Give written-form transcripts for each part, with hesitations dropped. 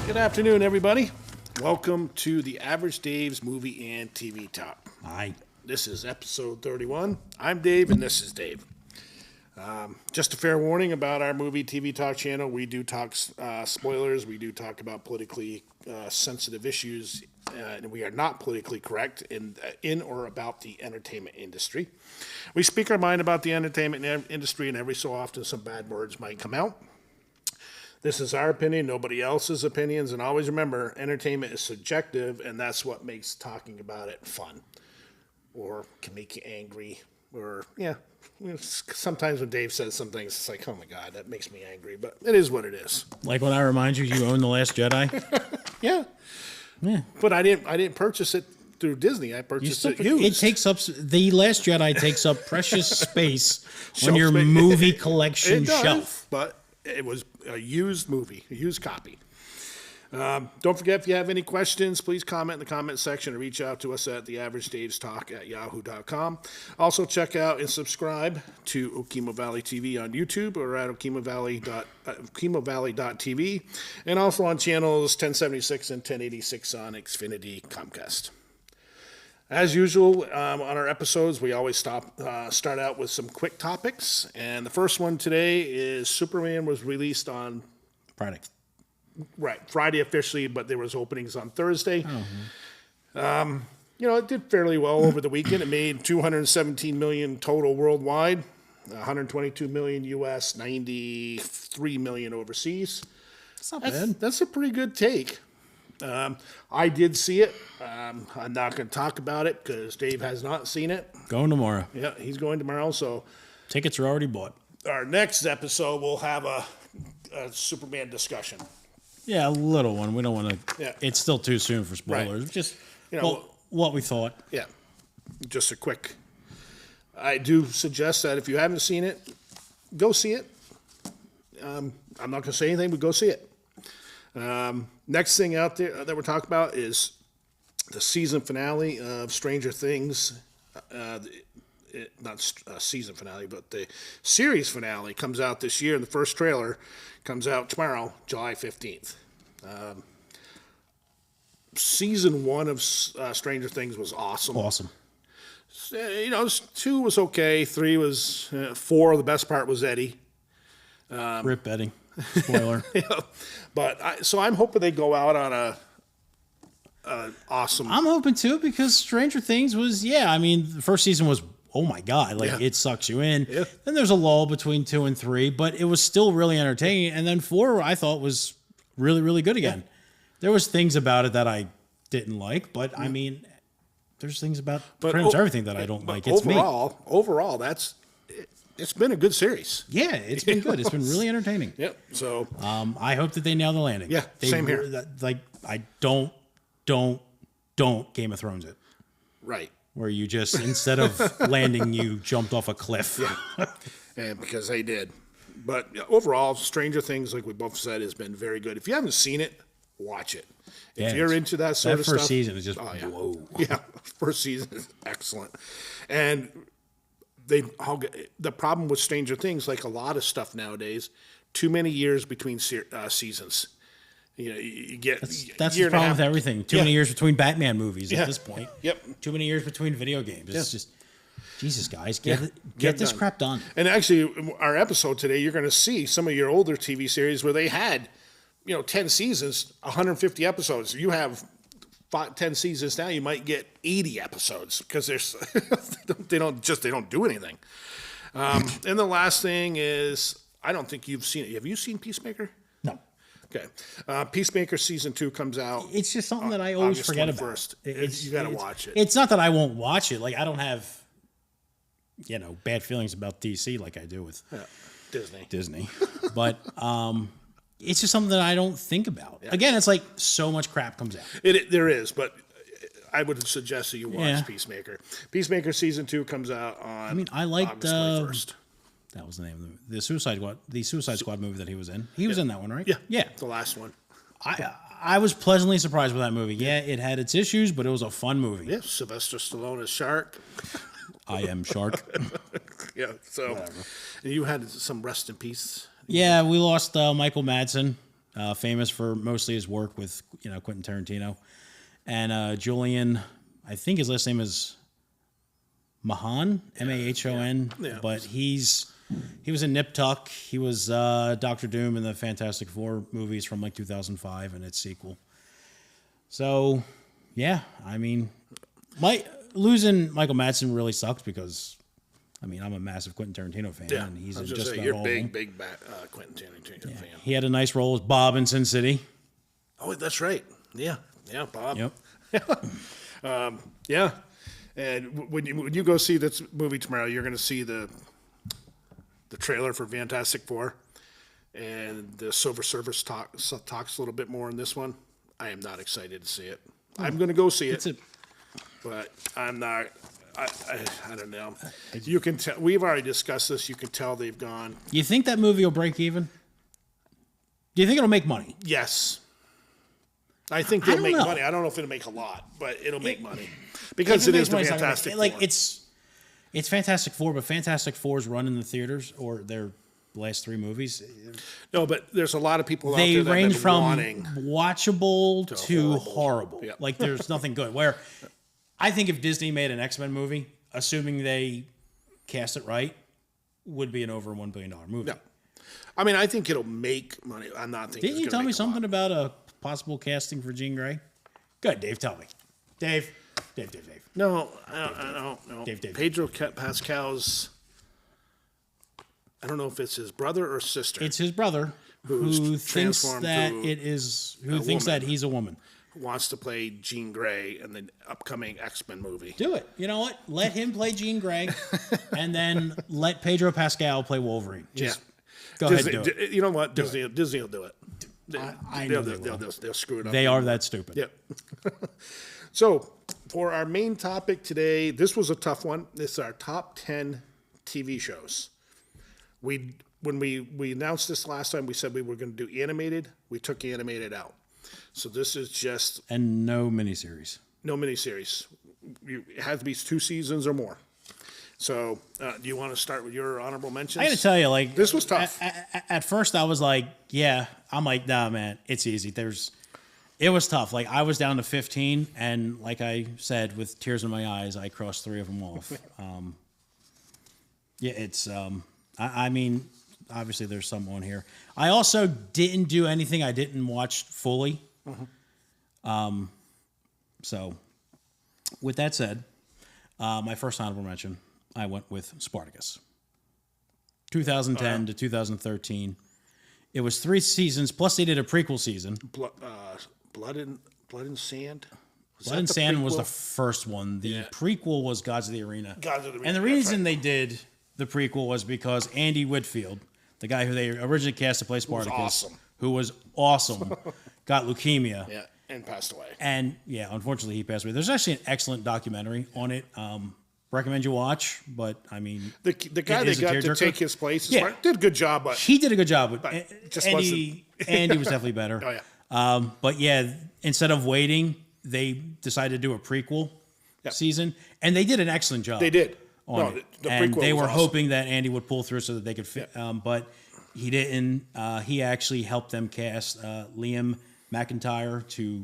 Good afternoon, everybody. Welcome to the Average Dave's Movie and TV Talk. Hi. This is episode 31. I'm Dave, and this is Dave. Just a fair warning about our movie TV Talk channel. We do talk spoilers. We do talk about politically sensitive issues, and we are not politically correct in or about the entertainment industry. We speak our mind about the entertainment industry, and every so often some bad words might come out. This is our opinion, nobody else's opinions, and always remember, entertainment is subjective, and that's what makes talking about it fun, or can make you angry, or, sometimes when Dave says some things, it's like, oh my God, that makes me angry, but it is what it is. Like when I remind you, you own The Last Jedi? Yeah. But I didn't purchase it through Disney. I purchased it used. It takes up, The Last Jedi takes up precious space on Shelf your space. movie collection It does, shelf. but it was a used movie, a used copy. Don't forget, if you have any questions, please comment in the comment section or reach out to us at theaverageDavesTalk@yahoo.com. Also, check out and subscribe to Okemo Valley TV on YouTube or at OkemoValley.tv, and also on channels 1076 and 1086 on Xfinity Comcast. As usual, on our episodes, we always start out with some quick topics. And the first one today is Superman was released on Friday officially, but there was openings on Thursday. It did fairly well over the weekend. It made $217 million total worldwide, $122 million U.S., $93 million overseas. It's not bad. That's a pretty good take. I did see it. I'm not going to talk about it because Dave has not seen it. Going tomorrow. Yeah, he's going tomorrow. So Tickets are already bought. our next episode, we'll have a Superman discussion. Yeah, a little one. We don't want to. Yeah. It's still too soon for spoilers. Right. Just What we thought. Yeah, just a quick. I do suggest that if you haven't seen it, go see it. I'm not going to say anything, but go see it. Next thing out there that we're talking about is the season finale of Stranger Things. Not season finale, but the series finale comes out this year, and the first trailer comes out tomorrow, July 15th. Season 1 of Stranger Things was awesome. Awesome. 2 was okay. 3 was 4. The best part was Eddie. Rip Eddie. Spoiler. But I'm hoping they go out on a awesome. I'm hoping too, because Stranger Things was, the first season was, oh my God, it sucks you in. Yeah. Then there's a lull between 2 and 3, but it was still really entertaining. And then 4, I thought was really, really good again. Yeah. There was things about it that I didn't like, but there's things about pretty much everything that I don't like. It's overall, it's been a good series. Yeah, it's been good. It's been really entertaining. Yep. So I hope that they nail the landing. Yeah, same here. I don't Game of Thrones it. Right. Where you just, instead of landing, you jumped off a cliff. Yeah. And because they did. But overall, Stranger Things, like we both said, has been very good. If you haven't seen it, watch it. If you're into that sort of stuff. That first season is just, whoa. Yeah, first season is excellent. And the problem with Stranger Things, like a lot of stuff nowadays, too many years between seasons. You get that's the problem with everything. Too many years between Batman movies at this point. Yep. Too many years between video games. It's just, Jesus, guys, get this crap done. And actually, our episode today, you're going to see some of your older TV series where they had, 10 seasons, 150 episodes. You have 10 seasons now, you might get 80 episodes because they don't do anything. And the last thing is, I don't think you've seen it. Have you seen Peacemaker? No. Okay. Peacemaker season 2 comes out. It's just something that I always forget about. First. You got to watch it. It's not that I won't watch it. Like, I don't have, bad feelings about DC like I do with Disney. But it's just something that I don't think about. Yeah. Again, it's like so much crap comes out. There is, but I would suggest that you watch Peacemaker. Peacemaker season 2 comes out on I liked August 21st. That was the name of the Suicide Squad movie that he was in. He was in that one, right? Yeah. The last one. I was pleasantly surprised with that movie. Yeah, it had its issues, but it was a fun movie. Yeah, Sylvester Stallone as Shark. I am Shark. Yeah, so you had some rest in peace. Yeah, we lost Michael Madsen. famous for mostly his work with Quentin Tarantino, and Julian. I think his last name is Mahon, Mahon. Yeah. But he was in Nip Tuck. He was Doctor Doom in the Fantastic Four movies from like 2005 and its sequel. So, yeah, I mean, losing Michael Madsen really sucked because, I mean, I'm a massive Quentin Tarantino fan, Yeah, and he's I was in just just say, about you're all big, of them. big Quentin Tarantino fan. He had a nice role as Bob in Sin City. Oh, that's right. Yeah, Bob. Yep. Yeah, and when you go see this movie tomorrow, you're going to see the trailer for Fantastic Four, and the Silver Surfer talks a little bit more in this one. I am not excited to see it. I'm going to go see it, but I'm not. I don't know. You can tell. We've already discussed this. You can tell they've gone. You think that movie will break even? Do you think it'll make money? Yes. I think they'll don't make know. money. I don't know if it'll make a lot, but it'll make money because it is the Fantastic Four. Like it's Fantastic Four, but Fantastic Four's run in the theaters or their last three movies. No, but there's a lot of people out They there that range have been from wanting. watchable to horrible. Yep. Like there's nothing good. Where I think if Disney made an X-Men movie, assuming they cast it right, would be an over $1 billion movie. No. I mean, I think it'll make money. I'm not thinking. Didn't you tell me something about a possible casting for Jean Grey? Good, Dave. Tell me, Dave. No, I don't. Dave. Pedro Pascal's. I don't know if it's his brother or sister. It's his brother Who's who thinks transformed that to it is. Who a thinks woman. that he's a woman. Who wants to play Jean Grey in the upcoming X-Men movie? Do it. You know what? Let him play Jean Grey, and then let Pedro Pascal play Wolverine. Just go ahead and do it. You know what? Disney will do it. I know they will. They'll screw it up. They are that stupid. Yep. So, for our main topic today, this was a tough one. This is our top 10 TV shows. When we announced this last time, we said we were going to do animated. We took animated out. So this is just And no miniseries. no miniseries. It has to be 2 seasons or more. So, do you want to start with your honorable mentions? I got to tell you, like This was tough. At first, I was like, "Yeah." I'm like, "Nah, man, it's easy." It was tough. Like I was down to 15, and like I said, with tears in my eyes, I crossed 3 of them off. Yeah, it's. I mean, obviously, there's some on here. I also didn't do anything I didn't watch fully. So, with that said, my first honorable mention, I went with Spartacus. 2010 to 2013. It was 3 seasons, plus they did a prequel season. Blood and Sand. Blood and Sand was the first one. The prequel was Gods of the Arena. Gods of the Arena, And the that's reason they did the prequel was because Andy Whitfield, the guy who they originally cast to play Spartacus, awesome. who was awesome, got leukemia. Yeah, and passed away. And yeah, unfortunately, he passed away. There's actually an excellent documentary on it. Recommend you watch, but I mean, The guy it they is a got to tearjerker. take his place Yeah. did a good job, but he did a good job. But just Andy was definitely better. Oh, yeah. But yeah, instead of waiting, they decided to do a prequel season, and they did an excellent job. they did. on No, it. the And prequel they was were awesome. hoping that Andy would pull through so that they could fit. But he didn't. He actually helped them cast Liam McIntyre to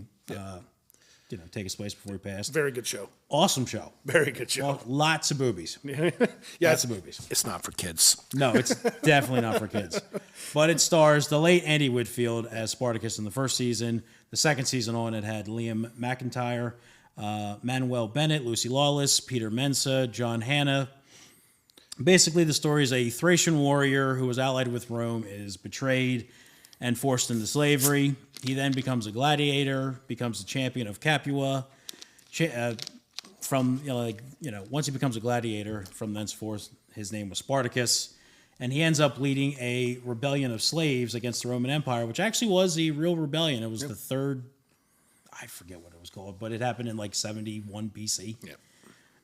take his place before he passed. Very good show. Awesome show. Very good show. Well, lots of boobies. Yeah, Lots of boobies. It's not for kids. No, it's definitely not for kids. But it stars the late Andy Whitfield as Spartacus in the first season. The second season on it had Liam McIntyre, Manuel Bennett, Lucy Lawless, Peter Mensa, John Hanna. Basically, the story is a Thracian warrior who was allied with Rome is betrayed and forced into slavery. He then becomes a gladiator, becomes the champion of Capua. Once he becomes a gladiator, from thenceforth, his name was Spartacus. And he ends up leading a rebellion of slaves against the Roman Empire, which actually was a real rebellion. It was the third, I forget what it was called, but it happened in like 71 BC. Yep.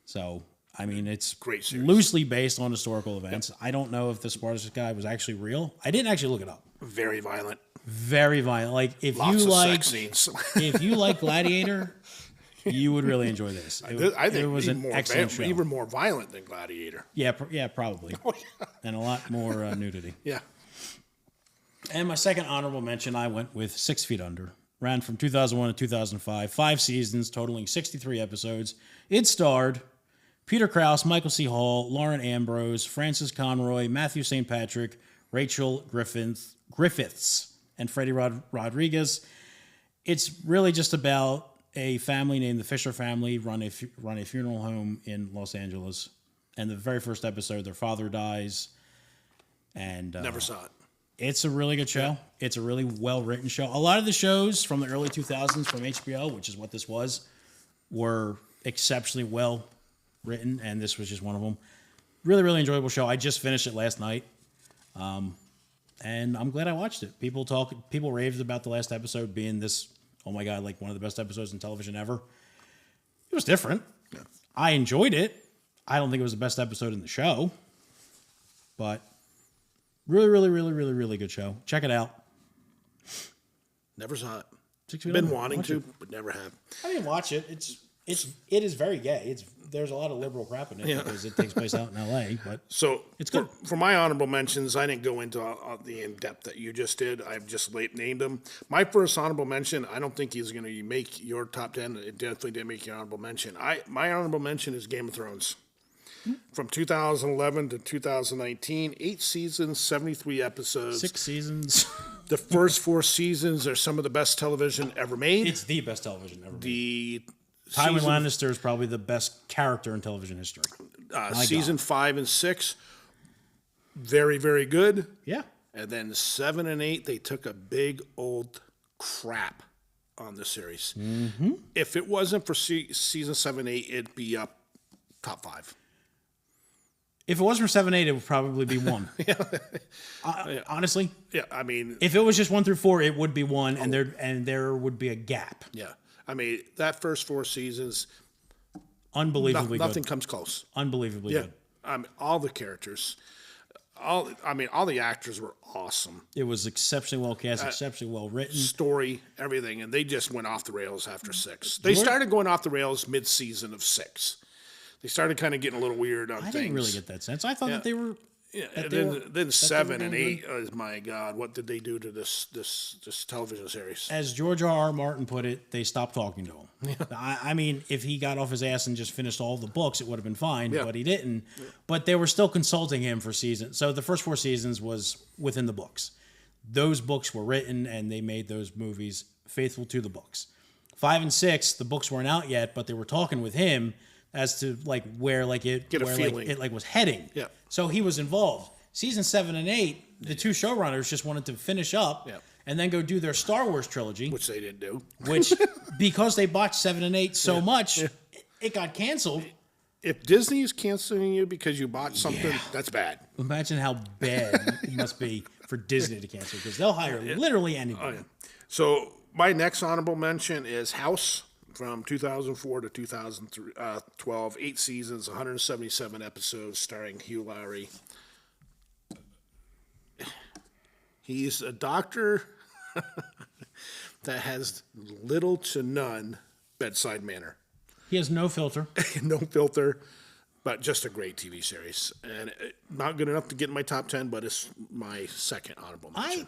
So, I mean, it's Great series. loosely based on historical events. I don't know if the Spartacus guy was actually real. I didn't actually look it up. Very violent. Very violent. Like if Lots you of like, sex scenes. if you like Gladiator, you would really enjoy this. I think it was an excellent show. even more violent than Gladiator. Yeah, probably, and a lot more nudity. Yeah. And my second honorable mention, I went with 6 Feet Under. Ran from 2001 to 2005, 5 seasons, totaling 63 episodes. It starred Peter Krause, Michael C. Hall, Lauren Ambrose, Francis Conroy, Matthew St. Patrick, Rachel Griffiths, and Freddie Rodriguez. It's really just about a family named the Fisher family run a funeral home in Los Angeles. And the very first episode, their father dies. And Never saw it. it's a really good show. Yeah. It's a really well-written show. A lot of the shows from the early 2000s from HBO, which is what this was, were exceptionally well written, and this was just one of them. Really, really enjoyable show. I just finished it last night, and I'm glad I watched it. People raved about the last episode being this, oh my God, like one of the best episodes in television ever. It was different. Yeah. I enjoyed it. I don't think it was the best episode in the show, but really, really, really, really, really good show. Check it out. Never saw it. Been wanting to, but never have. I didn't watch it. It is very gay. There's a lot of liberal crap in it because it takes place out in L.A. But so it's good. For my honorable mentions, I didn't go into the in depth that you just did. I've just named them. My first honorable mention, I don't think he's going to make your top 10. It definitely didn't make your honorable mention. My honorable mention is Game of Thrones. From 2011 to 2019, 8 seasons, 73 episodes. 6 seasons. The first 4 seasons are some of the best television ever made. It's the best television ever made. The Tywin Lannister is probably the best character in television history. Season 5 and 6, very, very good. Yeah. And then 7 and 8, they took a big old crap on the series. Mm-hmm. If it wasn't for season 7 and 8, it'd be up top 5. If it wasn't for 7, 8, it would probably be 1. Honestly. Yeah, I mean, if it was just 1 through 4, it would be 1, and there would be a gap. Yeah, I mean that first 4 seasons, unbelievably good. Nothing comes close. Unbelievably good. All the characters, all the actors were awesome. It was exceptionally well cast, exceptionally well written. Story, everything, and they just went off the rails after 6. They started going off the rails mid-season of 6. They started kind of getting a little weird on things. I didn't really get that sense. I thought that they were. Yeah, then 7 and 8. Oh my God, what did they do to this television series? As George R.R. Martin put it, they stopped talking to him. Yeah. I mean, if he got off his ass and just finished all the books, it would have been fine. Yeah. But he didn't. Yeah. But they were still consulting him for seasons. So the first 4 seasons was within the books. Those books were written, and they made those movies faithful to the books. 5 and 6, the books weren't out yet, but they were talking with him as to where it was heading. Yeah. So he was involved. Season 7 and 8, the 2 showrunners just wanted to finish up and then go do their Star Wars trilogy, which they didn't do. Which because they botched 7 and 8 so much, it got canceled. If Disney is canceling you because you bought something, that's bad. Imagine how bad it must be for Disney to cancel, because they'll hire literally anybody. Oh, yeah. So my next honorable mention is House. From 2004 to 2012, 8 seasons, 177 episodes, starring Hugh Laurie. He's a doctor that has little to none bedside manner. He has no filter. No filter, but just a great TV series. And not good enough to get in my top 10, but it's my second honorable mention.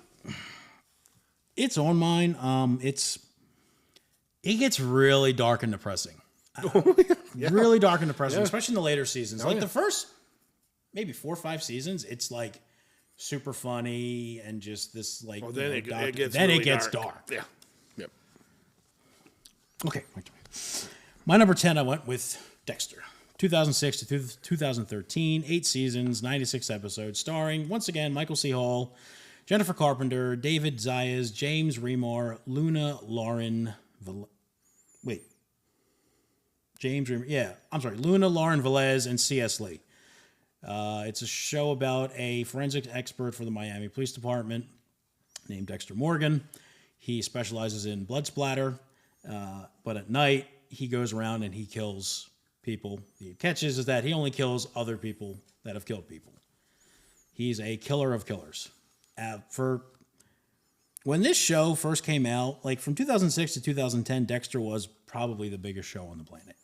It's on mine. It gets really dark and depressing. Really dark and depressing, especially in the later seasons. The first maybe 4 or 5 seasons, it's like super funny and just this then it gets dark. Yeah. Yep. Okay. My number 10, I went with Dexter. 2006 to 2013, 8 seasons, 96 episodes, starring once again Michael C. Hall, Jennifer Carpenter, David Zayas, James Remar, Luna Lauren. Luna Lauren Velez and C.S. Lee. It's a show about a forensic expert for the Miami Police Department named Dexter Morgan. He specializes in blood splatter, but at night he goes around and he kills people. The catches is that he only kills other people that have killed people. He's a killer of killers. When this show first came out, from 2006 to 2010, Dexter was probably the biggest show on the planet.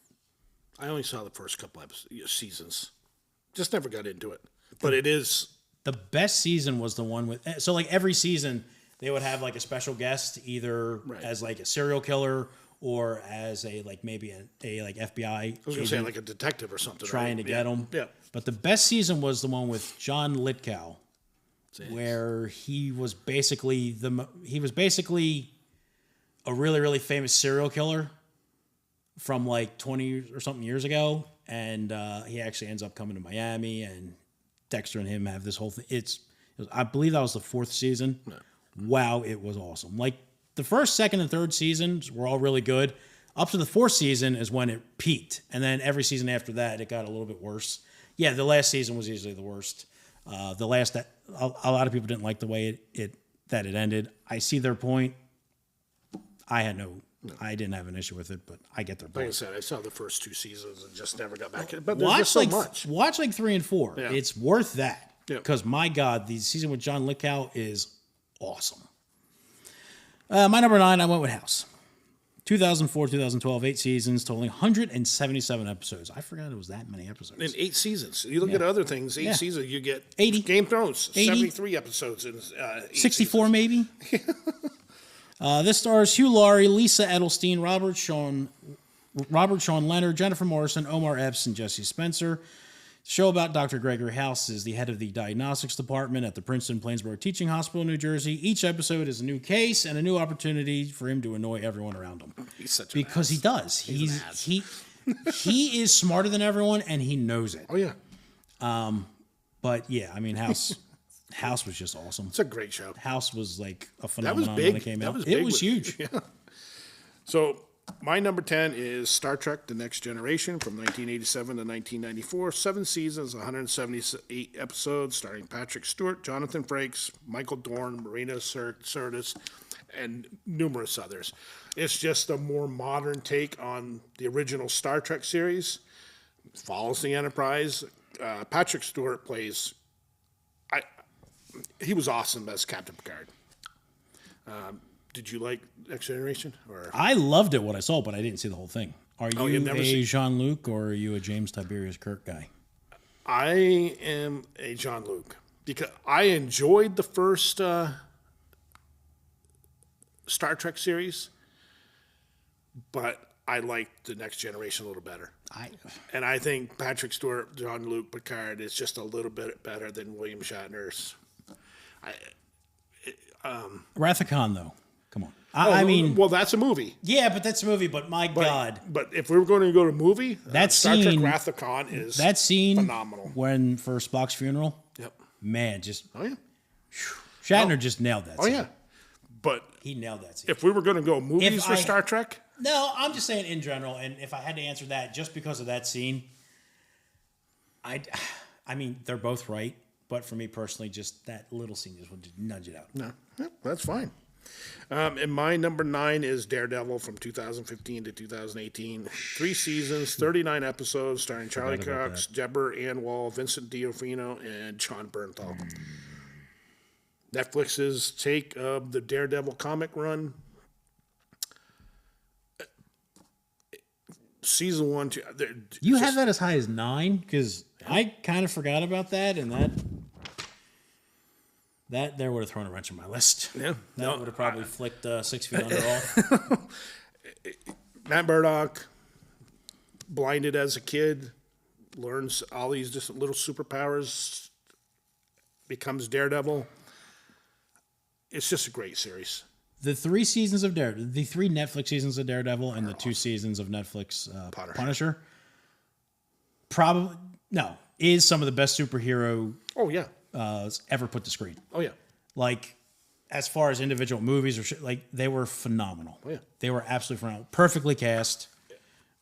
I only saw the first couple seasons. Just never got into it. But it is The best season was the one with, so like every season they would have like a special guest, either as like a serial killer or as a like maybe a like FBI I was going to say like a detective or something. trying right? to get him. Yeah. But the best season was the one with John Lithgow, where he was basically a really, really famous serial killer from like 20 or something years ago. And he actually ends up coming to Miami, and Dexter and him have this whole thing. I believe that was the 4th season. No. Wow, it was awesome. Like the first, second, and third seasons were all really good. Up to the 4th season is when it peaked. And then every season after that, it got a little bit worse. Yeah, the last season was easily the worst. A lot of people didn't like the way it ended. I see their point. I didn't have an issue with it, but I get their point. Like I said, I saw the first 2 seasons and just never got back. But there's just so much. Watch like 3 and 4. Yeah. It's worth that. Yeah. Because my God, the season with John Lithgow is awesome. My number 9, I went with House. 2004, 2012, 8 seasons, totaling 177 episodes. I forgot it was that many episodes. In 8 seasons. You look at other things, 8 seasons, you get 80. Game of Thrones, 80. 73 episodes in 8 64 seasons. maybe. This stars Hugh Laurie, Lisa Edelstein, Robert Sean Leonard, Jennifer Morrison, Omar Epps, and Jesse Spencer. The show about Dr. Gregory House is the head of the diagnostics department at the Princeton Plainsboro Teaching Hospital in New Jersey. Each episode is a new case and a new opportunity for him to annoy everyone around him. He's such because he does. He is smarter than everyone, and he knows it. Oh, yeah. But yeah, I mean, House was just awesome. It's a great show. House was like a That phenomenon was big. when it came That out. was It big was huge. Yeah. So my number 10 is Star Trek: The Next Generation from 1987 to 1994. 7 seasons, 178 episodes, starring Patrick Stewart, Jonathan Frakes, Michael Dorn, Marina Sirtis, and numerous others. It's just a more modern take on the original Star Trek series. Follows the Enterprise. Patrick Stewart plays. He was awesome as Captain Picard. Did you like Next Generation? Or I loved it what I saw, but I didn't see the whole thing. Are you you've never a seen- Jean-Luc or are you a James Tiberius Kirk guy? I am a Jean-Luc because I enjoyed the first Star Trek series, but I liked the Next Generation a little better. And I think Patrick Stewart, Jean-Luc Picard is just a little bit better than William Shatner's. Wrath of Khan, though. Come on. I mean, well, that's a movie. yeah, but that's a movie. But my God, But if we were going to go to a movie, That Star Trek scene- Wrath of Khan is that scene phenomenal. when for Spock's funeral, Yep. man, just Oh, yeah. Shatner just nailed that. Oh, scene. yeah. But He nailed that scene. if we were going to go movies If for I- Star Trek, No, I'm just saying in general, and if I had to answer that just because of that scene, I mean, they're both right, but for me personally, just that little scene just would just nudge it out. no, yeah, that's fine. And my number 9 is Daredevil from 2015 to 2018. 3 seasons, 39 episodes, starring Charlie about Cox, Deborah Ann Wall, Vincent D'Onofrio, and Sean Bernthal. Netflix's take of the Daredevil comic run. Season 1, 2. You have that as high as 9 because I kind of forgot about that, and that there would have thrown a wrench in my list. Yeah. That would have probably flicked 6 feet under off. Matt Murdock, blinded as a kid, learns all these different little superpowers, becomes Daredevil. It's just a great series. The 3 seasons of Daredevil, the 3 Netflix seasons of Daredevil, and the 2 seasons of Netflix Punisher, is some of the best superhero Oh, yeah. ever put to screen. Oh, yeah. Like, as far as individual movies or shit, like they were phenomenal. Oh, yeah. They were absolutely phenomenal. Perfectly cast.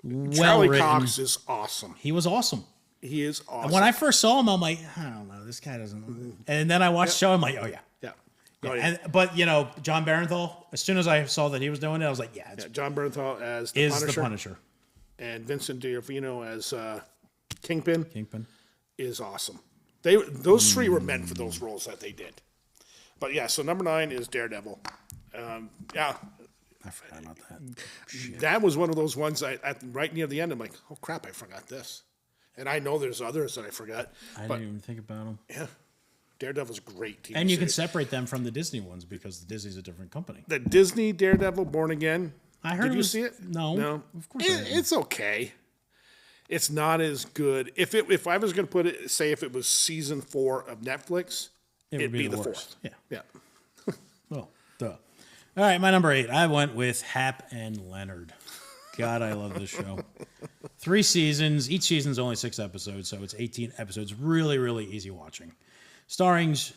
Well Charlie written. Cox is awesome. He was awesome. He is awesome. When I first saw him, I'm like, I don't know, this guy doesn't. And then I watched the show. I'm like, oh yeah. yeah. Oh, yeah. But John Barenthal. As soon as I saw that he was doing it, I was like, yeah, it's John Bernthal as the is Punisher, the Punisher. and Vincent D'Onofrio as Kingpin Kingpin. is awesome. Those 3 were meant for those roles that they did. But yeah, so number 9 is Daredevil. Yeah, I forgot about that. that was one of those ones right near the end. I'm like, oh crap, I forgot this, and I know there's others that I forgot. I but didn't even think about him. yeah, Daredevil's a great TV And you can series. separate them from the Disney ones because the Disney's a different company. The Disney Daredevil Born Again. I heard Did it you was, see it? No. Of course I didn't. It's okay. It's not as good. If I was going to put it, say if it was season 4 of Netflix, It would it'd be the worst. 4th. Yeah. Yeah. Well, duh. All right, my number 8. I went with Hap and Leonard. God, I love this show. 3 seasons. Each season's only 6 episodes, so it's 18 episodes. Really, really easy watching. Starrings,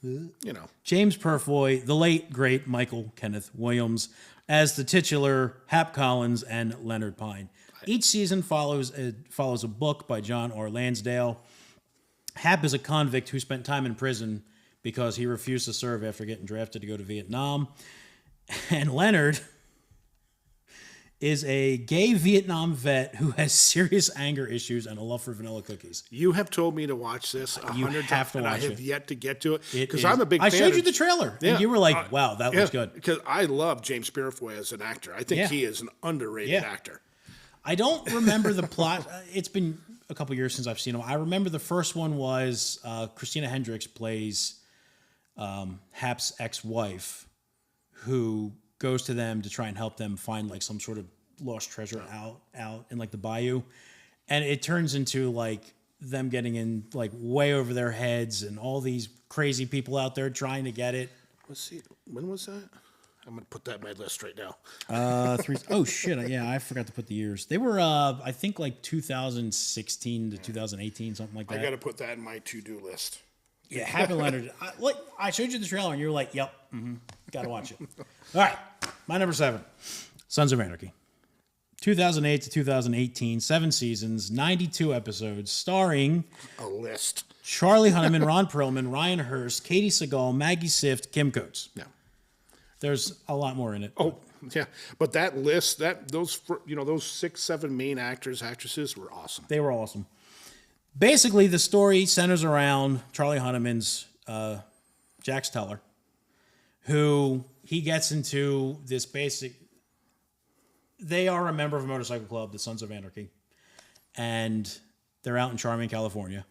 You know. James Purfoy, the late, great Michael Kenneth Williams as the titular Hap Collins and Leonard Pine. Each season follows a book by John R. Lansdale. Hap is a convict who spent time in prison because he refused to serve after getting drafted to go to Vietnam. And Leonard is a gay Vietnam vet who has serious anger issues and a love for vanilla cookies. You have told me to watch this You 100 have times, to and I watch have it. yet to get to it It because is- I'm a big I fan. showed you of- the trailer, Yeah. and you were like, wow, that looks good. Because I love James Purfoy as an actor. I think Yeah. he is an underrated Yeah. actor. I don't remember the plot. It's been a couple years since I've seen him. I remember the first one was Christina Hendricks plays Hap's ex-wife, who goes to them to try and help them find like some sort of lost treasure out in like the bayou, and it turns into like them getting in like way over their heads and all these crazy people out there trying to get it. Let's see. When was that? I'm going to put that in my list right now. Oh shit! Yeah, I forgot to put the years. They were, I think, like 2016 to 2018, something like I that. got to put that in my to-do list. Yeah, Hap and Leonard. I showed you the trailer, and you were like, "Yep, got to watch it." All right, my number 7, Sons of Anarchy, 2008 to 2018, 7 seasons, 92 episodes, starring A list. Charlie Hunnam, Ron Perlman, Ryan Hurst, Katie Seagal, Maggie Sift, Kim Coates. Yeah. There's a lot more in it. Oh, yeah. But that list, those 6, 7 main actors, actresses were awesome. They were awesome. Basically, the story centers around Charlie Hunnaman's Jax Teller, who he gets into this basic. They are a member of a motorcycle club, the Sons of Anarchy, and they're out in Charming, California.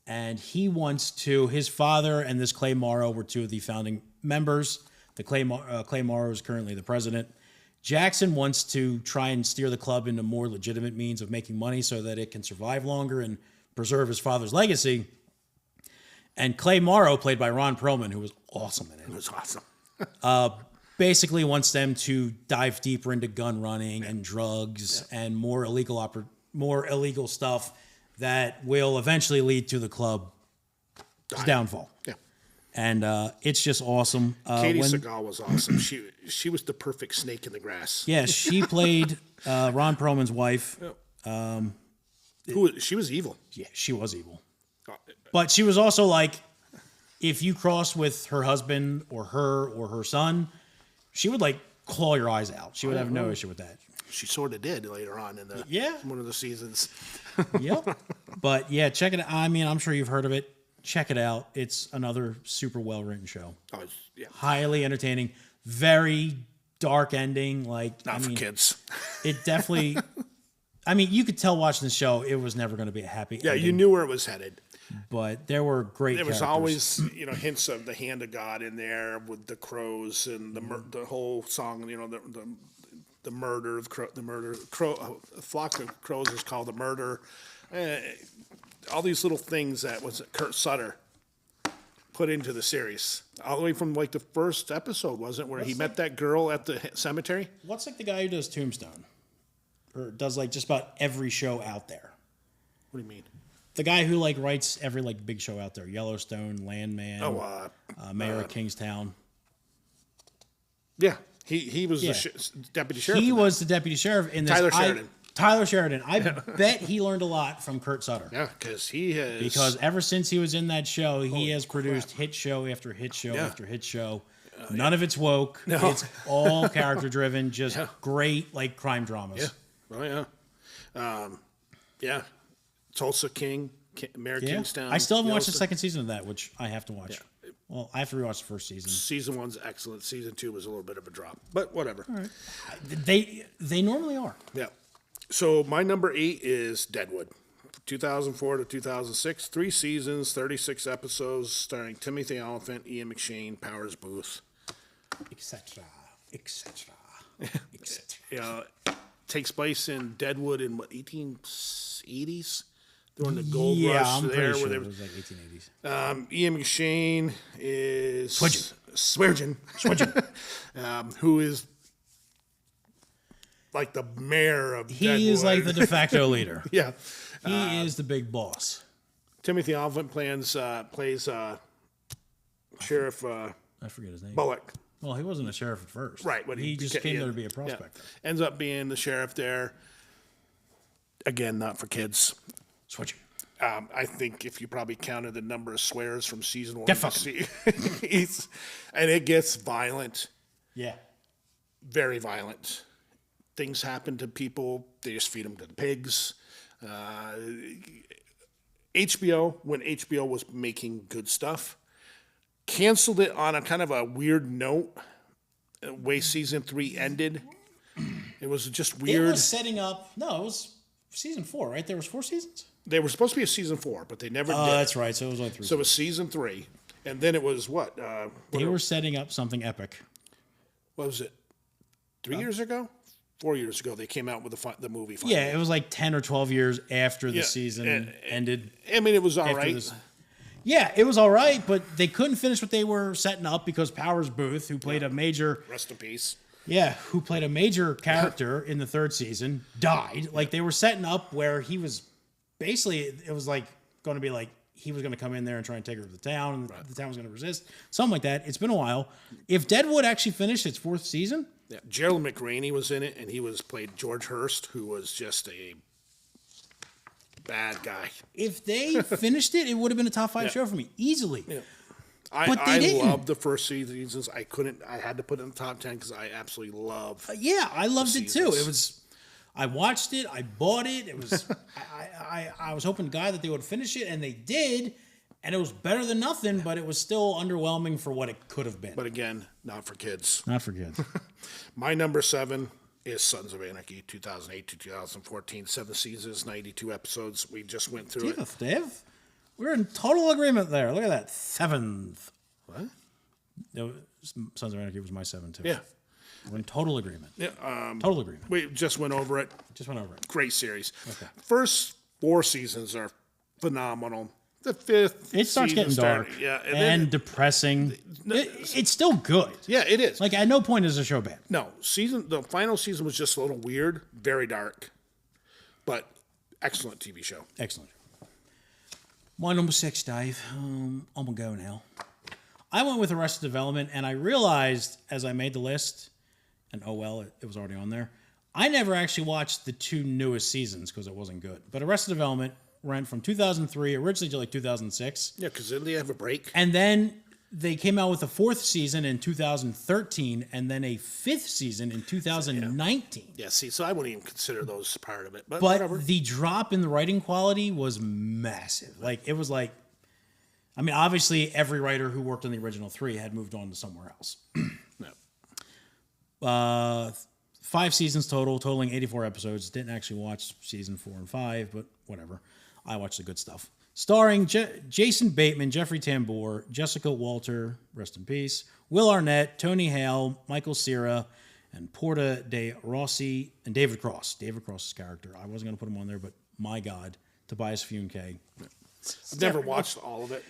And he wants to. His father and this Clay Morrow were 2 of the founding members. The Clay Morrow is currently the president. Jackson wants to try and steer the club into more legitimate means of making money so that it can survive longer and preserve his father's legacy. And Clay Morrow, played by Ron Perlman, who was awesome in It it, was awesome. basically wants them to dive deeper into gun running and drugs and more illegal stuff that will eventually lead to the club's downfall. Yeah. And it's just awesome. Katie Seagal was awesome. She was the perfect snake in the grass. Yes, she played Ron Perlman's wife. She was evil. Yeah, she was evil. Uh, But she was also like, if you cross with her husband or her son, she would like claw your eyes out. She would have no issue with that. She sort of did later on in one of the seasons. Yep. But yeah, check it out. I mean, I'm sure you've heard of it. Check it out. It's another super well written show. Oh, yeah. Highly entertaining. Very dark ending. Like, Not for kids. It definitely. I mean, you could tell watching the show it was never going to be a happy Yeah, ending. you knew where it was headed. But there were great. There was characters. always, hints of the hand of God in there with the crows and the whole song. The murder of a flock of crows is called the murder. All these little things that was Kurt Sutter put into the series, all the way from like the first episode, wasn't it, where he met that girl at the cemetery? What's like the guy who does Tombstone, or does like just about every show out there? What do you mean? The guy who like writes every like big show out there: Yellowstone, Landman, Mayor of Kingstown. Yeah, he was Yeah. the deputy sheriff. He in that. was the deputy sheriff in this. Tyler Sheridan. Tyler Sheridan. I bet he learned a lot from Kurt Sutter. Yeah, because he has. Because ever since he was in that show, he has produced hit show after hit show Yeah. after hit show. None of it's woke. It's all character driven, just great like crime dramas. Yeah. Oh yeah. Tulsa King, Mayor of Yeah. Kingstown. I still haven't watched the Yellowstone. second season of that, which I have to watch. Well, I have to rewatch the first season. Season 1's excellent. Season 2 was a little bit of a drop, but whatever. They normally are. Yeah. So my number 8 is Deadwood. 2004 to 2006, 3 seasons, 36 episodes, starring Timothy Oliphant, Ian McShane, Powers Booth. Etc. Etc. Etc. You know, takes place in Deadwood in what, 1880s? During the gold Yeah, rush I'm there. pretty sure Where it they, was like 1880s. Ian McShane is Swidgen. who is like the mayor of He Deadwood. is like the de facto leader. yeah. He is the big boss. Timothy Oliphant plays Sheriff I forget his name. Bullock. Well, he wasn't a sheriff at first. Right. But He just came there to be a prospector. Ends up being the sheriff there. Again, not for kids. Switching. I think if you probably counted the number of swears from season 1 Get to fucking. and it gets violent, Yeah. very violent. Things happen to people. They just feed them to the pigs. HBO, when HBO was making good stuff, canceled it on a kind of a weird note. Way season 3 ended, it was just It weird. was setting up. No, it was season 4, right? There was 4 seasons? They were supposed to be a season 4, but they never Oh, did. that's right. So it was only 3 So it was season 3, and then it was what? They were setting up something epic. What was it? 3 years ago? 4 years ago, they came out with the movie. Finally. Yeah, it was like 10 or 12 years after the Yeah, season ended. I mean, it was all After right. this- Yeah, it was all right, but they couldn't finish what they were setting up because Powers Booth, who played a major, Rest in peace. who played a major character in the 3rd season, died. Like they were setting up where he was basically, it was like going to be like he was going to come in there and try and take over the town, and the town was going to resist, something like that. It's been a while. If Deadwood actually finished its 4th season, Yeah, Gerald McRaney was in it, and he played George Hurst, who was just a bad guy. if they finished it, it would have been a top 5 show for me easily. But they I didn't. loved the first seasons. I had to put it in the top 10 because I absolutely love. Yeah, I loved it too. seasons. It was, I watched it, I bought it. It was, I was hoping to God that they would finish it, and they did, and it was better than nothing. But it was still underwhelming for what it could have been. But again, not for kids. Not for kids. My number 7 is Sons of Anarchy, 2008 to 2014, 7 seasons, 92 episodes. We just went through it. Dave, we're in total agreement there. Look at that 7th. What? Sons of Anarchy was my 7 too. Yeah. We're in total agreement. Yeah. Total agreement. We just went over it. Just went over it. Great series. First 4 seasons are phenomenal. The 5th, It starts season getting dark, yeah, and then, depressing. It's still good. yeah, it is. Like at no point is the show bad. No, the final season was just a little weird, very dark, but excellent TV show. Excellent. My number 6, Dave. I'm gonna go now. I went with Arrested Development, and I realized as I made the list, and oh well, it was already on there. I never actually watched the 2 newest seasons because it wasn't good. But Arrested Development ran from 2003 originally to like 2006, Yeah, because didn't they have a break? and then they came out with a 4th season in 2013, and then a 5th season in 2019. Yeah, see, so I wouldn't even consider those part of it, but But whatever. the drop in the writing quality was massive. Like it was like, I mean, obviously every writer who worked on the original 3 had moved on to somewhere else. No. 5 seasons totaling 84 episodes. Didn't actually watch season 4 and 5, but whatever. I watched the good stuff. Starring Jason Bateman, Jeffrey Tambor, Jessica Walter, rest in peace, Will Arnett, Tony Hale, Michael Cera, and Porta de Rossi, and David Cross. David Cross's character. I wasn't going to put him on there, but my God, Tobias Funke. I've never watched all of it.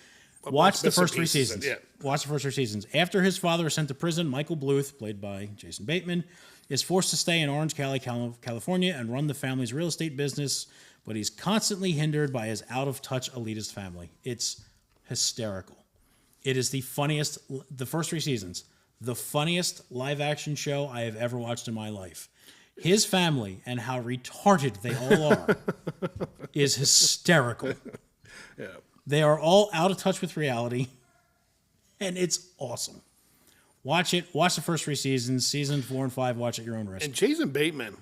I've Watch watched the bits and first 3 pieces seasons. Yeah. Watch the first 3 seasons. After his father is sent to prison, Michael Bluth, played by Jason Bateman, is forced to stay in Orange County, California, and run the family's real estate business, but he's constantly hindered by his out-of-touch elitist family. It's hysterical. It is the funniest, the first 3 seasons, the funniest live-action show I have ever watched in my life. His family and how retarded they all are is hysterical. Yeah. They are all out of touch with reality, and it's awesome. Watch it. Watch the first 3 seasons. Season 4 and 5, watch at your own risk. And Jason Bateman,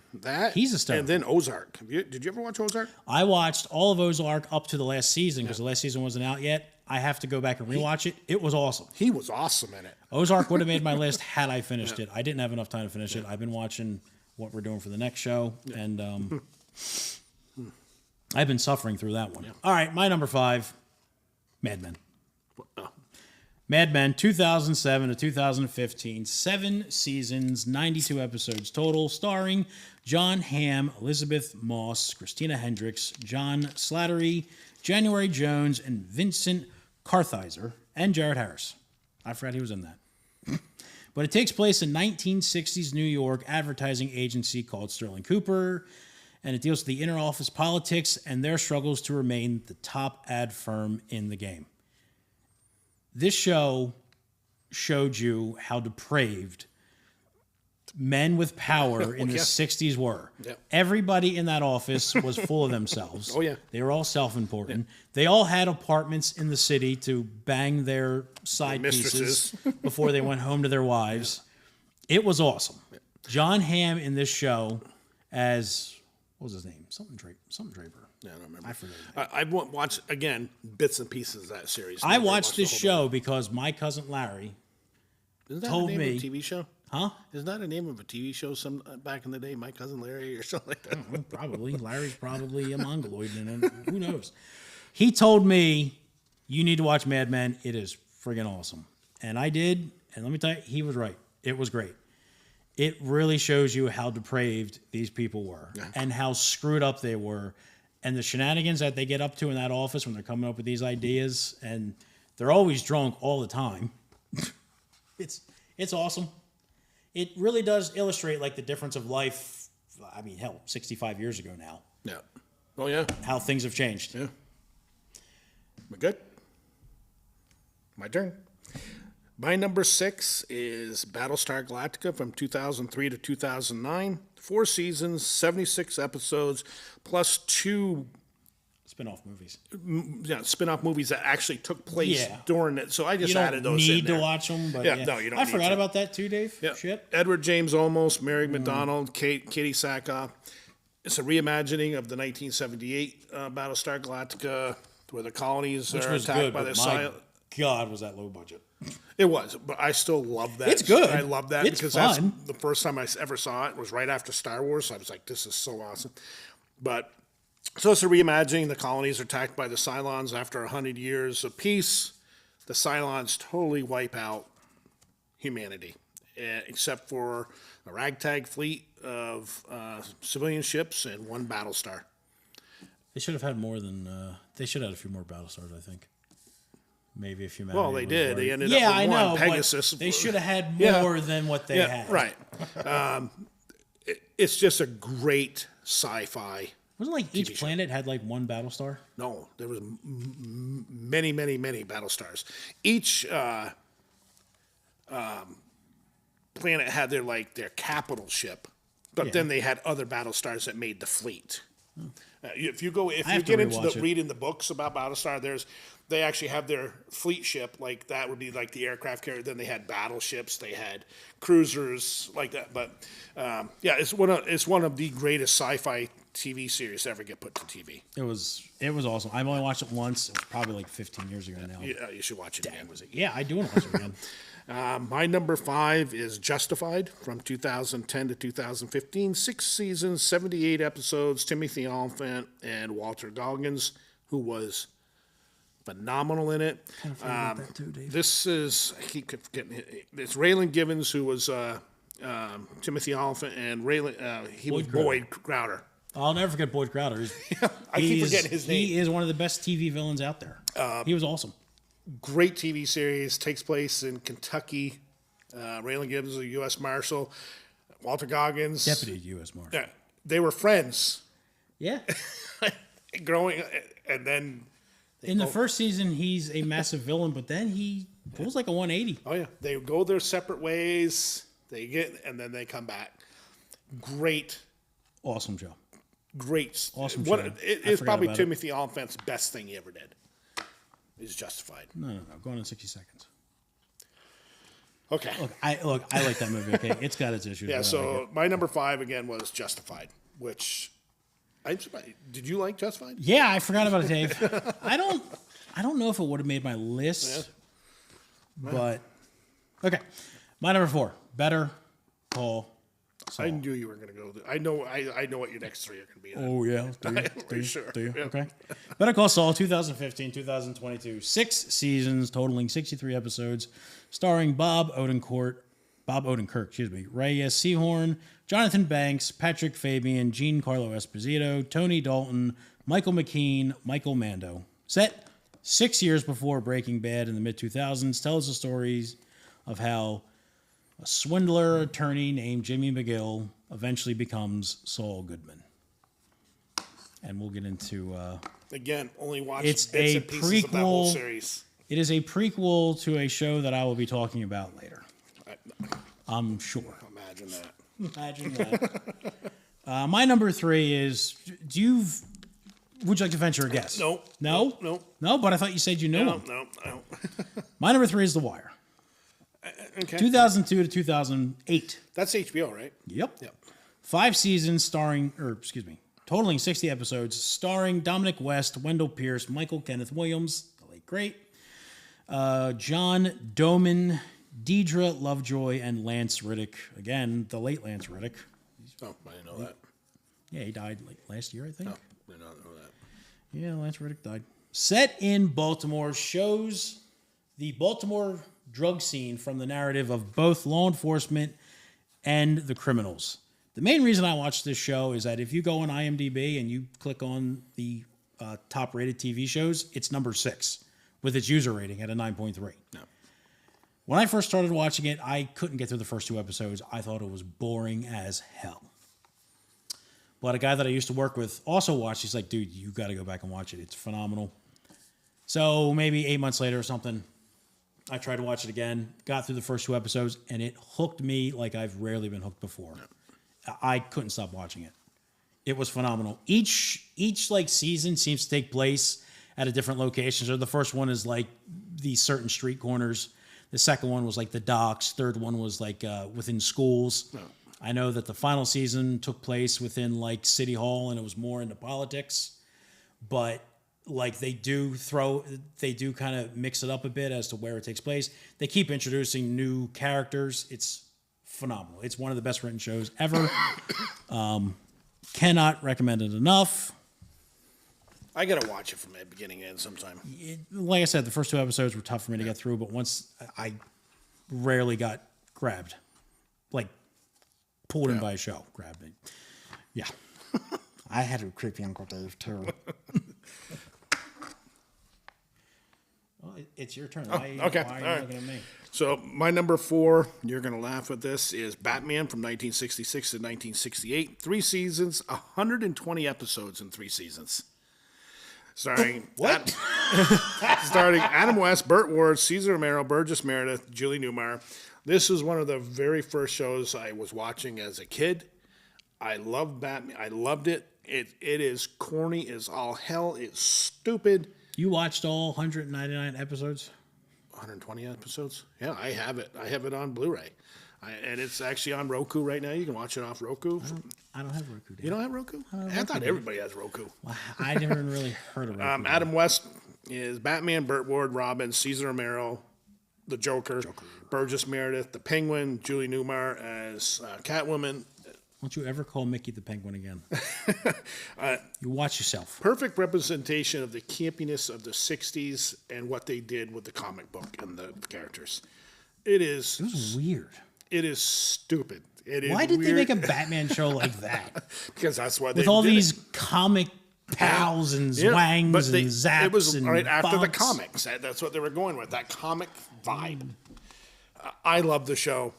He's a star. And then Ozark. Did you ever watch Ozark? I watched all of Ozark up to the last season because the last season wasn't out yet. I have to go back and rewatch it. It was awesome. He was awesome in it. Ozark would have made my list had I finished it. I didn't have enough time to finish it. I've been watching what we're doing for the next show, and I've been suffering through that one. All right, my number 5, Mad Men. Oh. Mad Men, 2007 to 2015, 7 seasons, 92 episodes total, starring John Hamm, Elizabeth Moss, Christina Hendricks, John Slattery, January Jones, and Vincent Kartheiser, and Jared Harris. I forgot he was in that. But it takes place in 1960s New York advertising agency called Sterling Cooper, and it deals with the inner office politics and their struggles to remain the top ad firm in the game. This show showed you how depraved men with power in the 60s were. Yep. Everybody in that office was full of themselves. Oh, yeah. They were all self-important. They all had apartments in the city to bang their side pieces before they went home to their wives. It was awesome. John Hamm in this show as, what was his name? Something Draper. Yeah, I don't remember. I forget. I've watched, again, bits and pieces of that series. I Never watched this the whole show because my cousin Larry thing. Isn't that told the name me- of a TV show? Huh? Isn't that a name of a TV show some back in the day? My Cousin Larry or something like that? Well, probably. Larry's probably a mongoloid, and who knows? He told me, you need to watch Mad Men. It is friggin' awesome. And I did, and let me tell you, he was right. It was great. It really shows you how depraved these people were and how screwed up they were and the shenanigans that they get up to in that office when they're coming up with these ideas. And they're always drunk all the time. It's awesome. It really does illustrate like the difference of life. I mean, hell, 65 years ago now, Yeah. Oh, yeah. how things have changed. Yeah. We're good. My turn. My number 6 is Battlestar Galactica from 2003 to 2009. 4 seasons, 76 episodes, plus 2 Spin-off movies. spin-off movies that actually took place Yeah. during it. So I just You added don't those in need there. to watch them, but Yeah, no, you don't I need forgot to. about that too, Dave. Yeah. Shit. Edward James Olmos, Mary McDonald, Katie Sackhoff. It's a reimagining of the 1978 Battlestar Galactica, where the colonies Which are was attacked good, by but the my silent. God, was that low budget. It was, but I still love that. It's good. I love that It's because fun. that's the first time I ever saw it was right after Star Wars. So I was like, this is so awesome. But so it's a reimagining. The colonies are attacked by the Cylons after 100 years of peace. The Cylons totally wipe out humanity, except for a ragtag fleet of civilian ships and 1 Battlestar. They should have had more than. They should have had a few more Battlestars, I think. Maybe if you. Well, they did. They ended yeah, up with I know. one, but Pegasus. They should have had Yeah. more than what they had. Right. It's just a great sci-fi. Wasn't like each show. planet had like 1 Battlestar? No, there was many, many, many Battlestars. Each planet had their capital ship, but then they had other Battlestars that made the fleet. If you have to get into rewatch it. reading the books about Battlestar, they actually have their fleet ship, like that would be like the aircraft carrier. Then they had battleships, they had cruisers like that. But it's one of the greatest sci-fi TV series to ever get put to TV. It was awesome. I've only watched it once. It was probably like 15 years ago now. You should watch it again. Yeah, I do want to watch it again. My number 5 is Justified from 2010 to 2015. 6 seasons, 78 episodes. Timothy Olyphant and Walter Goggins, who was phenomenal in it. This is, I keep forgetting, it's Raylan Givens, who was Timothy Olyphant, and Raylan, he was Boyd Crowder. I'll never forget Boyd Crowder. I keep forgetting his name. He is one of the best TV villains out there. He was awesome. Great TV series, takes place in Kentucky. Raylan Givens is a U.S. Marshal. Walter Goggins. Deputy U.S. Marshal. Yeah, they were friends Yeah. growing, and then In the first season, he's a massive villain, but then he pulls like a 180. oh yeah, they go their separate ways. They get, and then they come back. Great, Awesome show. great. Awesome What show. it's forgot probably about it. Timothy Olyphant's best thing he ever did. Is Justified. No. Go on in 60 seconds. Okay. I like that movie. Okay, it's got its issues. Yeah. but I So like it. my number 5 again was Justified, which did you like Justified? Yeah, I forgot about it, Dave. I don't know if it would have made my list, but okay. My number 4, Better Call I knew you were going to go. I know what your next three are going to be. Oh, yeah. For sure. Do you? Yeah. Okay. Better Call Saul, 2015, 2022. 6 seasons, totaling 63 episodes, starring Bob Odenkirk, Reyes Sehorn, Jonathan Banks, Patrick Fabian, Giancarlo Esposito, Tony Dalton, Michael McKean, Michael Mando. Set 6 years before Breaking Bad in the mid-2000s, tells the stories of how a swindler attorney named Jimmy McGill eventually becomes Saul Goodman. And we'll get into... Again, only watch It's bits a and pieces of that whole prequel. series. It is a prequel to a show that I will be talking about later. I'm sure. Imagine that. Imagine that. My number 3 is... Would you like to venture a guess? No. No? No. No, but I thought you said you knew him. No. My number 3 is The Wire. Okay. 2002 to 2008. That's HBO, right? Yep. Yep. 5 seasons totaling 60 episodes, starring Dominic West, Wendell Pierce, Michael Kenneth Williams, the late great, John Doman, Deidre Lovejoy, and Lance Riddick. Again, the late Lance Riddick. Oh, I didn't know that. Yeah, he died last year, I think. Oh, I did not know that. Yeah, Lance Riddick died. Set in Baltimore, shows the Baltimore drug scene from the narrative of both law enforcement and the criminals. The main reason I watch this show is that if you go on IMDb and you click on the top rated TV shows, it's number 6 with its user rating at a 9.3. No. When I first started watching it, I couldn't get through the first 2 episodes. I thought it was boring as hell. But a guy that I used to work with also watched. He's like, dude, you got to go back and watch it. It's phenomenal. So maybe 8 months later or something, I tried to watch it again, got through the first 2 episodes, and it hooked me like I've rarely been hooked before. I couldn't stop watching it. It was phenomenal. Each like season seems to take place at a different location. So the first one is like these certain street corners. The second one was like the docks. Third one was like within schools. No. I know that the final season took place within like City Hall, and it was more into politics. But like they do kind of mix it up a bit as to where it takes place. They keep introducing new characters. It's phenomenal. It's one of the best written shows ever. Cannot recommend it enough. I gotta watch it from the beginning to end sometime. Like I said, the first 2 episodes were tough for me to get through, but once I rarely got grabbed, like pulled in by a show, grabbed me. Yeah. I had a creepy Uncle Dave too. Well, it's your turn. Okay. Why are you All right. looking at me? So my number 4, you're gonna laugh at this, is Batman from 1966 to 1968. 3 seasons, 120 episodes in 3 seasons. Starring starring Adam West, Burt Ward, Cesar Romero, Burgess Meredith, Julie Newmar. This was one of the very first shows I was watching as a kid. I loved Batman. I loved it. It is corny as all hell. It's stupid. You watched all 199 episodes? 120 episodes? Yeah, I have it. I have it on Blu-ray. And it's actually on Roku right now. You can watch it off Roku. I don't have Roku. You don't have Roku? I thought everybody has Roku. Well, I never really heard of Roku. Adam West is Batman, Burt Ward, Robin, Cesar Romero, the Joker, Burgess Meredith, the Penguin, Julie Newmar as Catwoman. Don't you ever call Mickey the Penguin again. You watch yourself. Perfect representation of the campiness of the 60s and what they did with the comic book and the characters. It was weird. It is stupid. It is Why did weird. they make a Batman show like that? Because that's why they With all did these it. comic pals and Yeah, zwangs but and zaps it was and right after the bonks. comics. That's what they were going with, that comic vibe. I love the show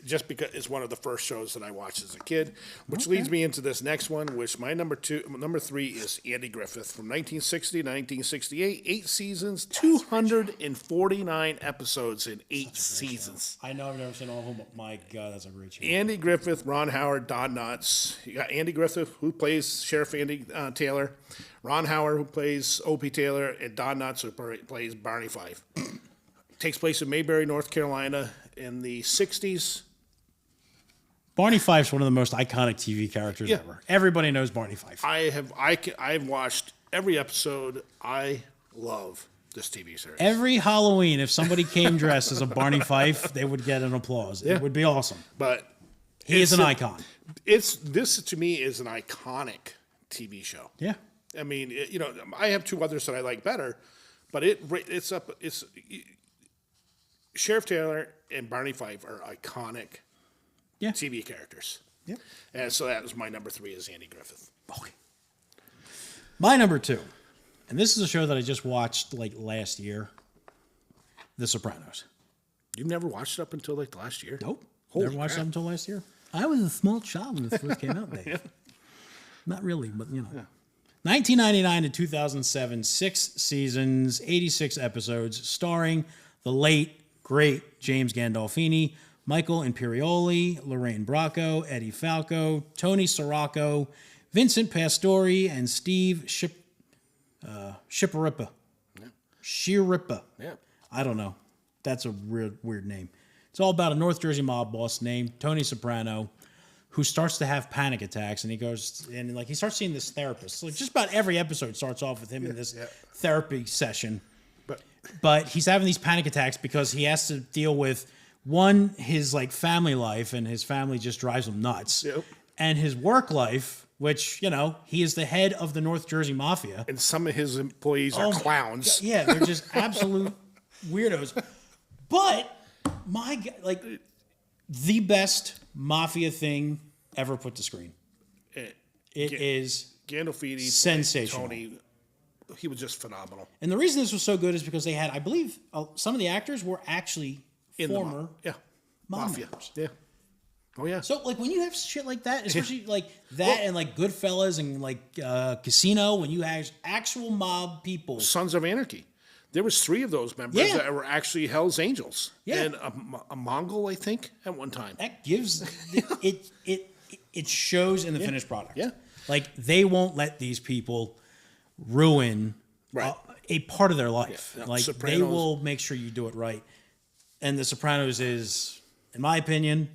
just because it's one of the first shows that I watched as a kid, which leads me into this next one, which my number 3 is Andy Griffith from 1960 to 1968, 8 seasons, 249 episodes in 8 seasons. I know I've never seen all of them, but my God, that's a great show. Andy Griffith, Ron Howard, Don Knotts. You got Andy Griffith, who plays Sheriff Andy Taylor, Ron Howard, who plays O.P. Taylor, and Don Knotts, who plays Barney Fife. Takes place in Mayberry, North Carolina in the 60s. Barney Fife's one of the most iconic TV characters ever. Everybody knows Barney Fife. I've watched every episode. I love this TV series. Every Halloween, if somebody came dressed as a Barney Fife, they would get an applause. It would be awesome. But He is an icon. This to me is an iconic TV show. Yeah. I mean, I have two others that I like better, but it's Sheriff Taylor and Barney Fife are iconic TV characters. Yep. And so that was my number 3 is Andy Griffith. Okay. My number 2, and this is a show that I just watched like last year, The Sopranos. You've never watched it up until like last year? Nope. Holy Never watched crap. it until last year. I was a small child when this first came out, Dave. Not really, but 1999 to 2007, 6 seasons, 86 episodes, starring the late, great James Gandolfini, Michael Imperioli, Lorraine Bracco, Eddie Falco, Tony Sirocco, Vincent Pastore, and Steve Schirripa. Schirripa. Yeah. I don't know. That's a weird name. It's all about a North Jersey mob boss named Tony Soprano, who starts to have panic attacks, and he goes and he starts seeing this therapist. So just about every episode starts off with him in this therapy session. But he's having these panic attacks because he has to deal with his like family life, and his family just drives him nuts. Yep. And his work life, which he is the head of the North Jersey Mafia. And some of his employees are clowns. Yeah, they're just absolute weirdos. But my God, like the best mafia thing ever put to screen. It is Gandolfini, sensational. Tony, he was just phenomenal. And the reason this was so good is because they had, I believe, some of the actors were actually former mafia. members. Yeah. Oh yeah. So like when you have shit like that, especially like that and like Goodfellas and like Casino, when you have actual mob people. Sons of Anarchy. There was 3 of those members that were actually Hell's Angels. Yeah. And a Mongol, I think, at one time. That gives it shows in the finished product. Yeah. Like they won't let these people ruin a part of their life. Yeah. Like Sopranos. they will make sure you do it right. And The Sopranos is, in my opinion,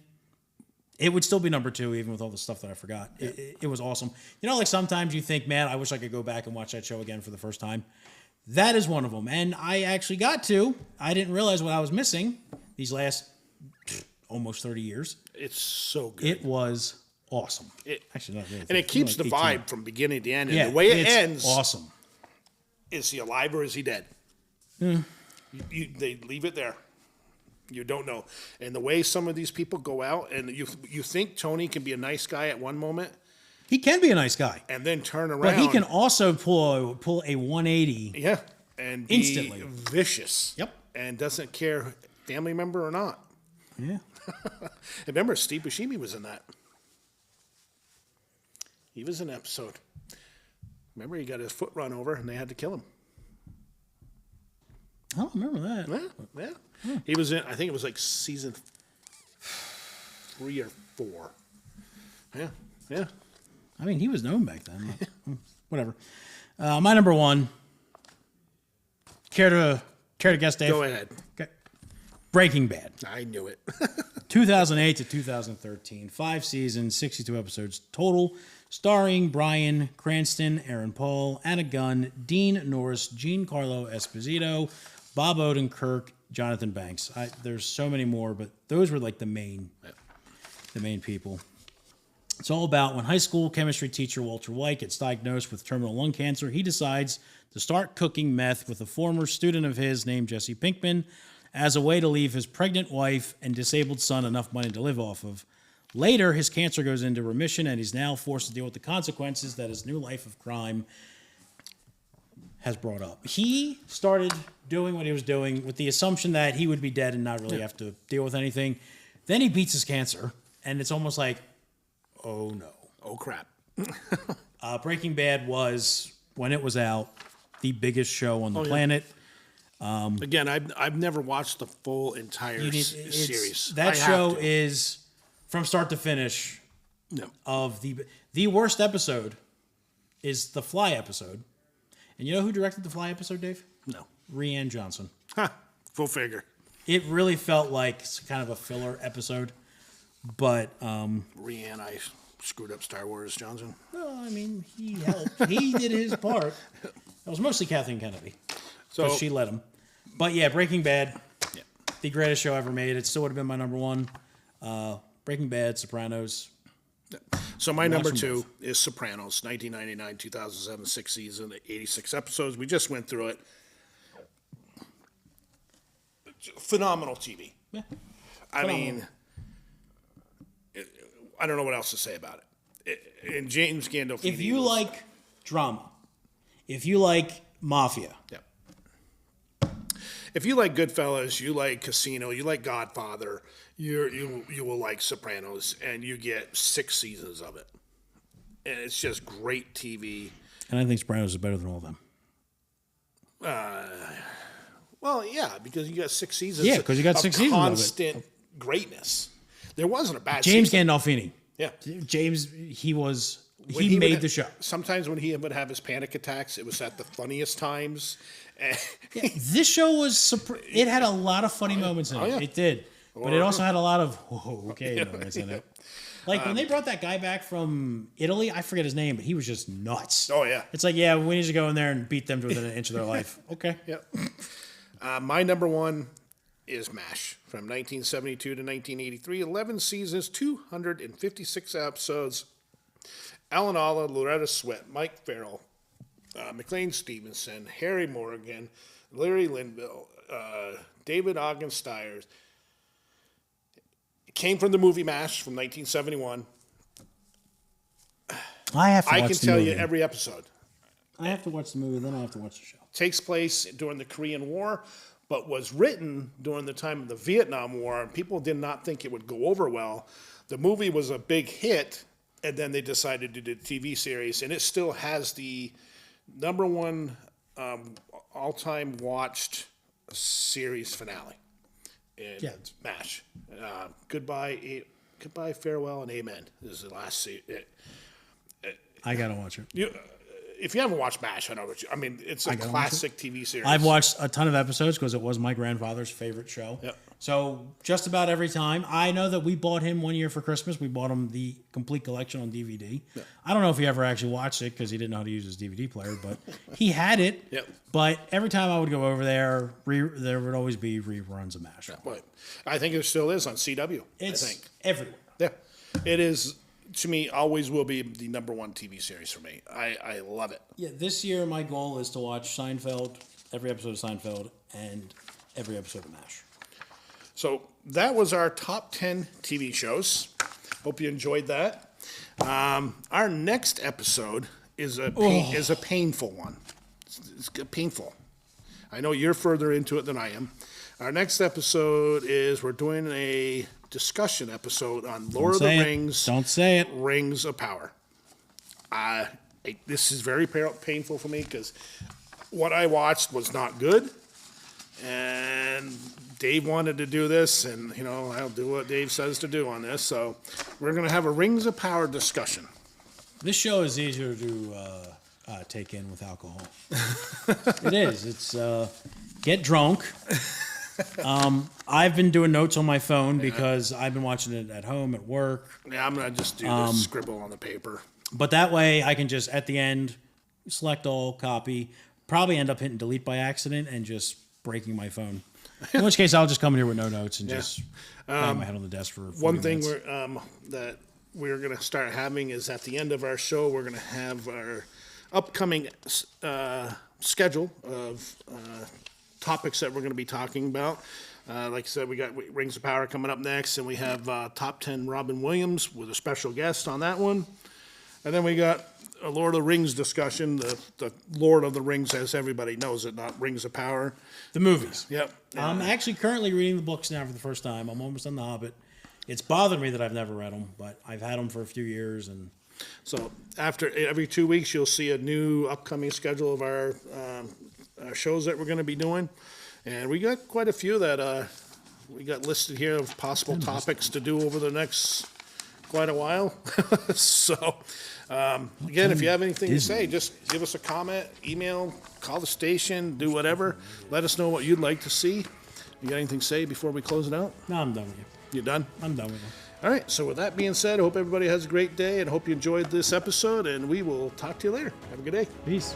it would still be number 2, even with all the stuff that I forgot. Yeah. It was awesome. Like sometimes you think, man, I wish I could go back and watch that show again for the first time. That is one of them. And I actually got to. I didn't realize what I was missing these almost 30 years. It's so good. It was awesome. Actually, not really. And it keeps like the 18. vibe from beginning to end. And Yeah, the way it it's ends, awesome. is he alive or is he dead? Hmm. They leave it there. You don't know. And the way some of these people go out, and you think Tony can be a nice guy at one moment, He can be a nice guy, and then turn around. but he can also pull a 180. Yeah. And be Instantly. vicious. Yep. And doesn't care family member or not. Yeah. Remember, Steve Buscemi was in that. He was in an episode. Remember, he got his foot run over, and they had to kill him. I don't remember that. Yeah. He was in, I think it was like season 3 or 4. Yeah. I mean, he was known back then. Whatever. My number 1. Care to guess, Dave? Go ahead. Okay. Breaking Bad. I knew it. 2008 to 2013. 5 seasons, 62 episodes total. Starring Bryan Cranston, Aaron Paul, Anna Gunn, Dean Norris, Giancarlo Esposito, Bob Odenkirk, Jonathan Banks. There's so many more, but those were like the main people. It's all about when high school chemistry teacher Walter White gets diagnosed with terminal lung cancer, he decides to start cooking meth with a former student of his named Jesse Pinkman as a way to leave his pregnant wife and disabled son enough money to live off of. Later, his cancer goes into remission, and he's now forced to deal with the consequences that his new life of crime has brought up. He started doing what he was doing with the assumption that he would be dead and not really have to deal with anything. Then he beats his cancer, and it's almost like, oh no. Oh, crap. Breaking Bad was, when it was out, the biggest show on the planet. Again, I've never watched the full entire series. That show is, from start to finish, of the worst episode is the Fly episode. And you know who directed the Fly episode, Dave? No. Rianne Johnson. Full figure. It really felt like kind of a filler episode. But Rianne, I screwed up Star Wars, Johnson. well, I mean, he helped. He did his part. It was mostly Kathleen Kennedy. So she let him. But yeah, Breaking Bad, the greatest show ever made. It still would have been my number 1. Breaking Bad, Sopranos. So my number them 2 is Sopranos, 1999, 2007, 6 season, 86 episodes. We just went through it. Phenomenal TV. Yeah. I mean, I don't know what else to say about it. And James Gandolfini. If you like drama, if you like mafia, yeah. If you like Goodfellas, you like Casino, you like Godfather, you will like Sopranos, and you get 6 seasons of it. And it's just great TV. and I think Sopranos is better than all of them. Well, yeah, because you got 6 seasons. Yeah, 'cause you got of 6 seasons of it. constant greatness. There wasn't a bad James season. Gandolfini. Yeah. James, he When he would made ha- the show. Sometimes when he would have his panic attacks, it was at the funniest times. This show was it had a lot of funny moments in it. yeah. It did. But it also had a lot of whoa, okay moments in it. Like when they brought that guy back from Italy, I forget his name, but he was just nuts. Oh, yeah. It's like, yeah, we need to go in there and beat them to within an inch of their life. Okay. Yep. My number 1 is MASH from 1972 to 1983. 11 seasons, 256 episodes. Alan Alla, Loretta Swett, Mike Farrell, McLean Stevenson, Harry Morgan, Larry Linville, David Ogden Stiers. It came from the movie MASH from 1971. I have to watch I can the tell movie. you every episode. I have to watch the movie, then I have to watch the show. Takes place during the Korean War, but was written during the time of the Vietnam War, and people did not think it would go over well. The movie was a big hit, and then they decided to do the TV series, and it still has the number 1 all-time watched series finale. And Yeah. it's MASH. Goodbye, farewell, and amen is the last series. I gotta watch it. If you haven't watched MASH, I know what you. I mean, it's a gotta watch classic TV series. I've watched a ton of episodes because it was my grandfather's favorite show. Yep. So just about every time, I know that we bought him one year for Christmas. We bought him the complete collection on DVD. I don't know if he ever actually watched it because he didn't know how to use his DVD player, but he had it. Yep. But every time I would go over there, there would always be reruns of MASH. But I think it still is on CW. It's I think. everywhere. Yeah, it is. To me, always will be the number 1 TV series for me. I love it. Yeah, this year my goal is to watch Seinfeld, every episode of Seinfeld, and every episode of MASH. So that was our top 10 TV shows. Hope you enjoyed that. Our next episode is a painful one. It's painful. I know you're further into it than I am. Our next episode is we're doing a discussion episode on Lord of the Rings. Don't say it. Rings of Power. This is very painful for me because what I watched was not good, and Dave wanted to do this, and I'll do what Dave says to do on this. So we're going to have a Rings of Power discussion. This show is easier to take in with alcohol. It is. It's get drunk. I've been doing notes on my phone because I've been watching it at home, at work. Yeah, I'm going to just do the scribble on the paper. But that way I can just, at the end, select all, copy, probably end up hitting delete by accident and just breaking my phone. In which case I'll just come in here with no notes and just bang my head on the desk for 40 One thing minutes. that we're going to start having is at the end of our show, we're going to have our upcoming schedule of topics that we're going to be talking about. Like I said, we got Rings of Power coming up next, and we have Top 10 Robin Williams with a special guest on that one. And then we got a Lord of the Rings discussion, the Lord of the Rings as everybody knows it, not Rings of Power. The movies. Yep. I'm actually currently reading the books now for the first time. I'm almost on The Hobbit. It's bothered me that I've never read them, but I've had them for a few years. And So after every 2 weeks, you'll see a new upcoming schedule of our shows that we're going to be doing. And we got quite a few that we got listed here of possible topics to do over the next quite a while. So, again, if you have anything to say, just give us a comment, email, call the station, do whatever. Let us know what you'd like to see. You got anything to say before we close it out? no, I'm done with you. You done? I'm done with you. All right. So with that being said, I hope everybody has a great day and hope you enjoyed this episode, and we will talk to you later. Have a good day. Peace.